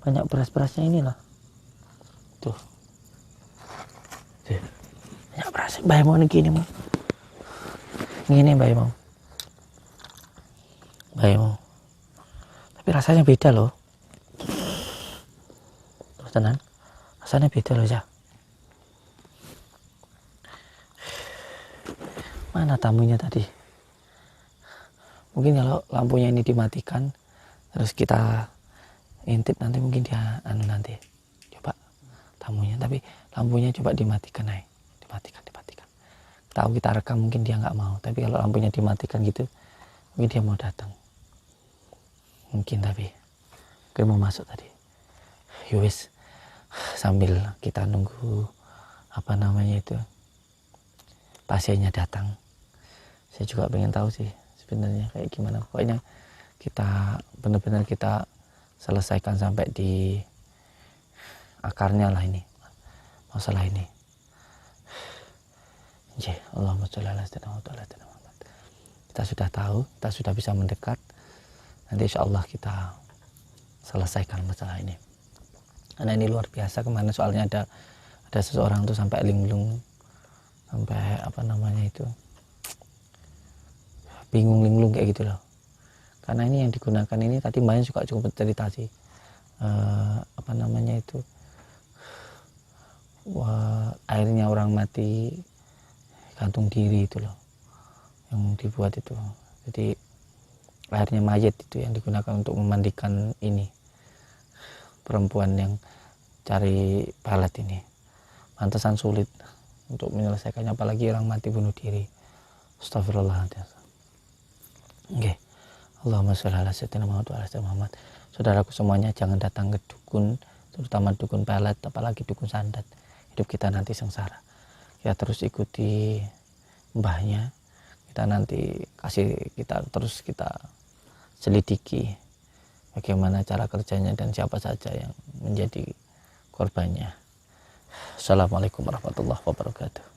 Banyak beras-berasnya ini loh. Tuh. Banyak beras. Mbah mau nih gini mau. Gini mbah mau. Mbah mau. Tapi rasanya beda loh. Terus tenan. Rasanya beda loh ya. Mana tamunya tadi? Mungkin kalau lampunya ini dimatikan, terus kita intip nanti mungkin dia anu nanti. Coba tapi lampunya coba dimatikan aja, dimatikan. Tahu kita rekam mungkin dia nggak mau, tapi kalau lampunya dimatikan gitu mungkin dia mau datang mungkin, tapi mau masuk tadi. Yowis, sambil kita nunggu apa namanya itu pasiennya datang, saya juga pengen tahu sih sebenarnya kayak gimana. Pokoknya kita benar-benar kita selesaikan sampai di akarnya lah ini masalah ini. Allahumma sholli ala sayyidina Muhammad. Kita sudah tahu, kita sudah bisa mendekat. Nanti insya Allah kita selesaikan masalah ini. Karena ini luar biasa kemana, soalnya ada seseorang tuh sampai linglung, sampai apa namanya itu bingung linglung kayak gitu loh. Karena ini yang digunakan ini tadi mbaknya juga cukup cerita sih, apa namanya itu airnya orang mati gantung diri itu loh yang dibuat itu. Jadi airnya mayat itu yang digunakan untuk memandikan ini perempuan yang cari pelet ini. Pantesan sulit untuk menyelesaikannya, apalagi orang mati bunuh diri. Astagfirullahaladzim. Oke. Allahumma sholli ala sayyidina Muhammad. Saudaraku semuanya, jangan datang ke dukun, terutama dukun pelet, apalagi dukun sandat. Hidup kita nanti sengsara. Ya terus ikuti mbahnya, kita nanti kita selidiki bagaimana cara kerjanya dan siapa saja yang menjadi korbannya. Assalamualaikum warahmatullahi wabarakatuh.